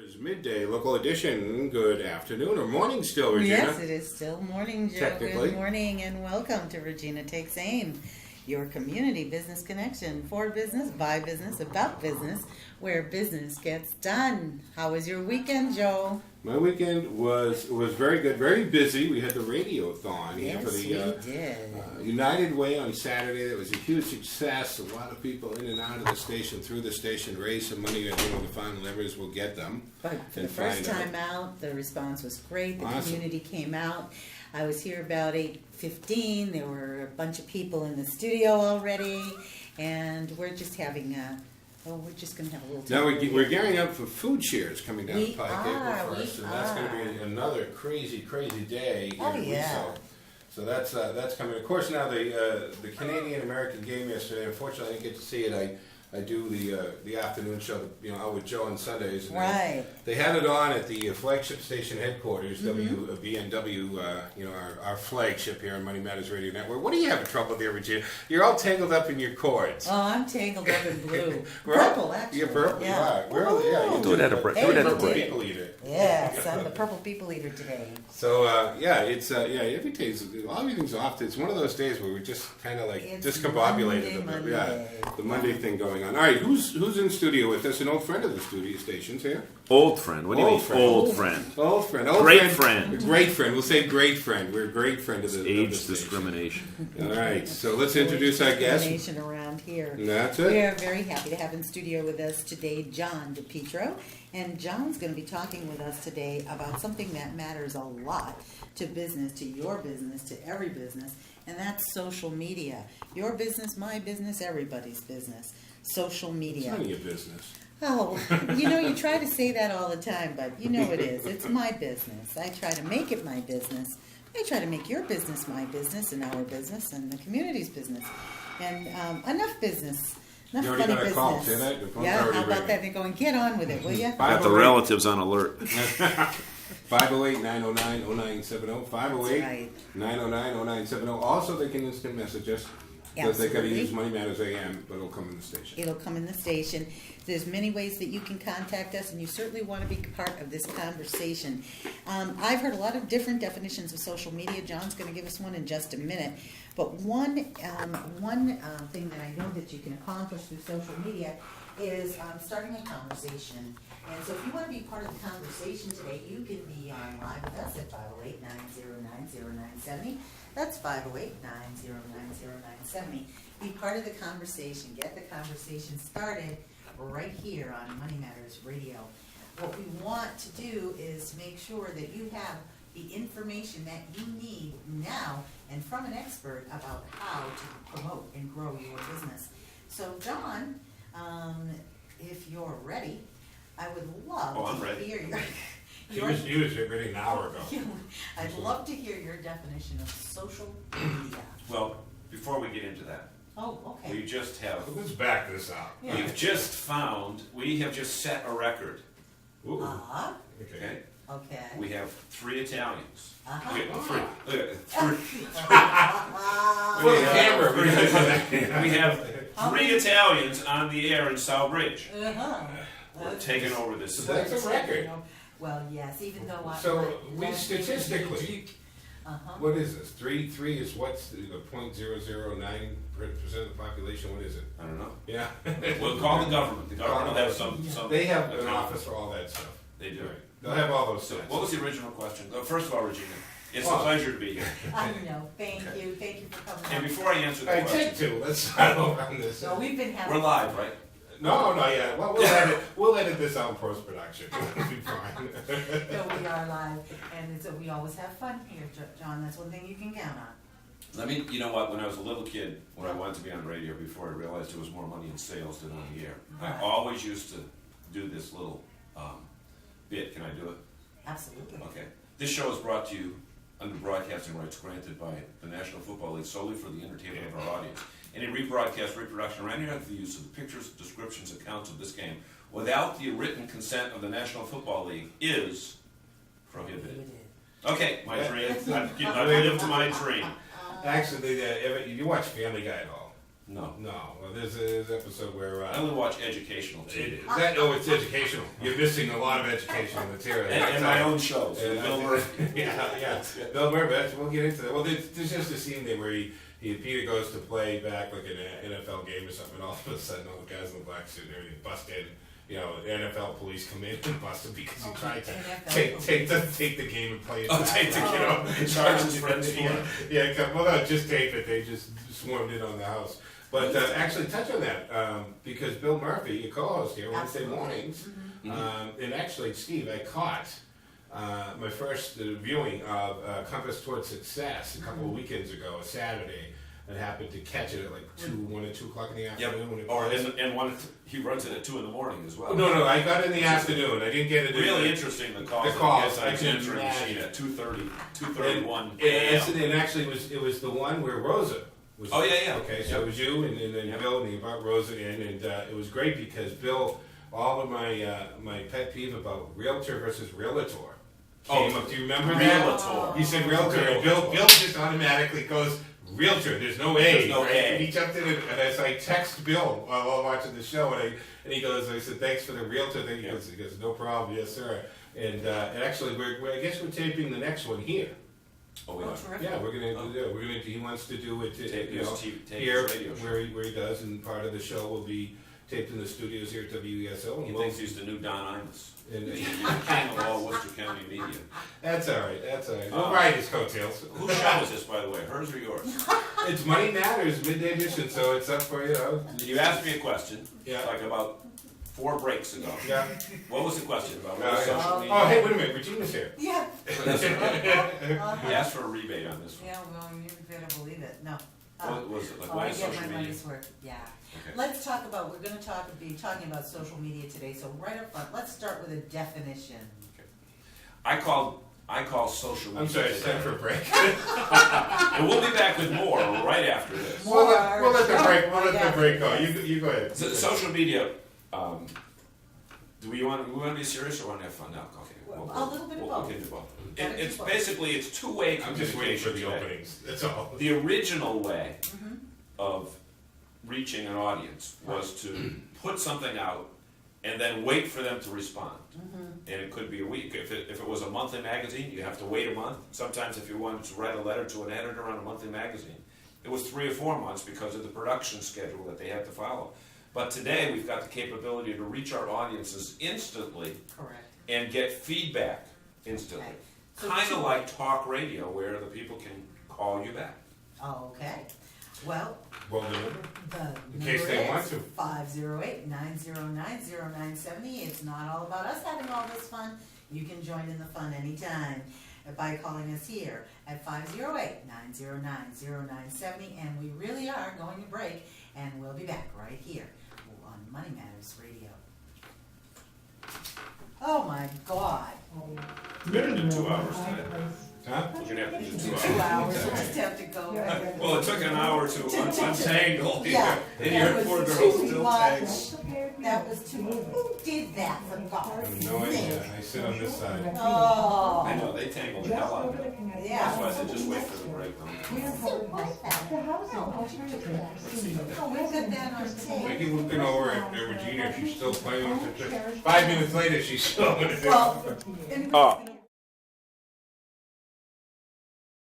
It's midday, local edition. Good afternoon or morning still, Regina. Yes, it is still morning, Joe. Good morning and welcome to Regina Takes Aim, your community business connection for business, by business, about business, where business gets done. How was your weekend, Joe? My weekend was very good, very busy. We had the radio-thon here for the United Way on Saturday. That was a huge success. A lot of people in and out of the station, through the station, raised some money. I think when the final numbers will get them. But for the first time out, the response was great. The community came out. I was here about 8:15. There were a bunch of people in the studio already, and we're just having we're just going to have a little time. Now, we're gearing up for food shares coming down the pike April 1st, and that's going to be another crazy, crazy day here in WESO. So that's coming. Of course, now the Canadian-American game yesterday, unfortunately I didn't get to see it. I do the afternoon show, out with Joe on Sundays. And right. They had it on at the flagship station headquarters, WBNW, our flagship here on Money Matters Radio Network. What are you having trouble there, Regina? You're all tangled up in your cords. Oh, I'm tangled up in blue. Purple, actually. You're purple, yeah. You do it at a break. Do it at a break. People eater. Yes, I'm the purple people eater today. So it's every day's everything's off. It's one of those days where we're just kind of like discombobulated a bit. Yeah, the Monday thing going on. All right, who's in studio with us? An old friend of the studio stations here. Old friend. What do you mean, old friend? Old friend. Great friend. Great friend. We'll say great friend. We're a great friend of the age discrimination. All right, so let's introduce our guest. Discrimination around here. That's it. We are very happy to have in studio with us today John DePietro, and John's going to be talking with us today about something that matters a lot to business, to your business, to every business, and that's social media. Your business, my business, everybody's business. Social media. It's none of your business. Oh, you try to say that all the time, but it is. It's my business. I try to make it my business. I try to make your business my business and our business and the community's business. And enough business. Enough funny business. Call, say that? Yeah, how about that? They're going, get on with it, will you? Got the relatives on alert. 508-909-0970. 508-909-0970. Also, they can instant message us. Because they got to use Money Matters AM, but it'll come in the station. It'll come in the station. There's many ways that you can contact us, and you certainly want to be part of this conversation. I've heard a lot of different definitions of social media. John's going to give us one in just a minute. But one thing that I know that you can accomplish through social media is starting a conversation. And so if you want to be part of the conversation today, you can be on live with us at 508-909-0970. That's 508-909-0970. Be part of the conversation. Get the conversation started right here on Money Matters Radio. What we want to do is make sure that you have the information that you need now and from an expert about how to promote and grow your business. So, John, if you're ready, I would love to hear your... He was ready an hour ago. I'd love to hear your definition of social media. Well, before we get into that, we just have... Let's back this up. Yeah. We have just set a record. Ooh. Okay. Okay. We have 3 Italians. For the camera. We have 3 Italians on the air in Southbridge. We're taking over this. So that's a record. Well, yes, even though we statistically, what is this? 3 is what's the 0.009% of the population? What is it? I don't know. Yeah. We'll call the government. The government will have some. They have an office for all that stuff. They do. They'll have all those stuff. What was the original question? First of all, Regina, it's a pleasure to be here. I know. Thank you. Thank you for coming. And before I answer the question, take 2. Let's start over on this. So we've been having. We're live, right? No, not yet. Well, we'll edit this out in post-production. It'll be fine. So we are live, and we always have fun here, John. That's one thing you can count on. You know what? When I was a little kid, when I wanted to be on radio, before I realized there was more money in sales than on the air, I always used to do this little bit. Can I do it? Absolutely. Okay. This show is brought to you under broadcasting rights granted by the National Football League solely for the entertainment of our audience. Any rebroadcast, reproduction, or any other use of the pictures, descriptions, accounts of this game without the written consent of the National Football League is prohibited. Okay, my dream. I've lived my dream. Actually, you watch Family Guy at all? No. No. Well, there's an episode where. I only watch educational TV. It's educational. You're missing a lot of educational material. And my own shows. Bill Murphy. Yeah. Bill Murphy. We'll get into that. Well, there's just a scene there where Peter goes to play back like an NFL game or something, and all of a sudden all the guys in the black suit and everything bust in. You know, the NFL police come in and bust him because he tried to take the game and play it back. Take the kid out and charge his friends for it. Yeah, well, no, just tape it. They just swarmed in on the house. But actually, touch on that, because Bill Murphy, your co-host here, Wednesday mornings, and actually, Steve, I caught my first viewing of Compass Towards Success a couple of weekends ago, a Saturday. I happened to catch it at like 1 or 2 o'clock in the afternoon. When it he runs it at 2 in the morning as well. No, I got it in the afternoon. I didn't get it. Really interesting. The calls. I can answer machine at 2:31. And actually, it was the one where Rosa was. Oh yeah. Okay, so it was you and then Bill, and you brought Rosa in, and it was great because Bill, all of my pet peeve about realtor versus realtor came up. Do you remember that? Realtor. He said realtor, and Bill just automatically goes. Realtor, there's no A. There's no right? A. And he jumped in, and as I text Bill while watching the show, and he goes, I said, thanks for the realtor thing. He goes, no problem, yes sir. And actually, I guess we're taping the next one here. Oh, we are. Yeah, we're gonna. He wants to do it Tape here his radio show. where he does, and part of the show will be taped in the studios here at WESO. He thinks he's the new Don Imus. And, King of all Worcester County media. That's all right. We'll ride his coattails. Whose show is this, by the way? Hers or yours? It's Money Matters midday edition, so it's up for You asked me a question. Yeah. Like about 4 breaks ago. Yeah. What was the question about? What was social media? Oh, hey, wait a minute. Regina's here. Yeah. He asked for arebate on this one. Yeah, well, you better believe it. No. What was it like? Oh, Why I get social my media? money's worth. Yeah. Okay. We're going to be talking about social media today. So right up front, let's start with a definition. Okay. I call social media. I'm sorry, it's time for a break. And we'll be back with more right after this. More. We'll let the break go. You go ahead. So, social media. Do we want to be serious or want to have fun now? Okay. A little bit of both. Okay, do both. It's basically it's two-way I'm just waiting for communication. the today. openings. That's all. The original way of reaching an audience was to put something out and then wait for them to respond. And it could be a week. If it was a monthly magazine, you have to wait a month. Sometimes if you wanted to write a letter to an editor on a monthly magazine, it was 3 or 4 months because of the production schedule that they had to follow. But today we've got the capability to reach our audiences instantly. Correct. And get feedback instantly. Okay. So Kind of like talk radio where the people can call you back. Okay. Well, Well, the number? the In case they want to. 508-909-0970. It's not all about us having all this fun. You can join in the fun anytime by calling us here at 508-909-0970. And we really are going to break, and we'll be back right here on Money Matters Radio. Oh my God. Better than 2 hours today. Huh? We're gonna have to do 2 2 hours. hours, we'll just have to go. Well, it took an hour to untangle. Yeah, And that your poor was girl's too still much. tangled. That was too much. Who did that for I God's have no idea. I sit on this side. I Oh, know, they tangled the hell out of it. That's yeah. why I said just wait for the break. Oh, we've got that on tape. Maybe looking over at Regina if she's still playing with it. 5 minutes later, she's still with it. Well, anybody's gonna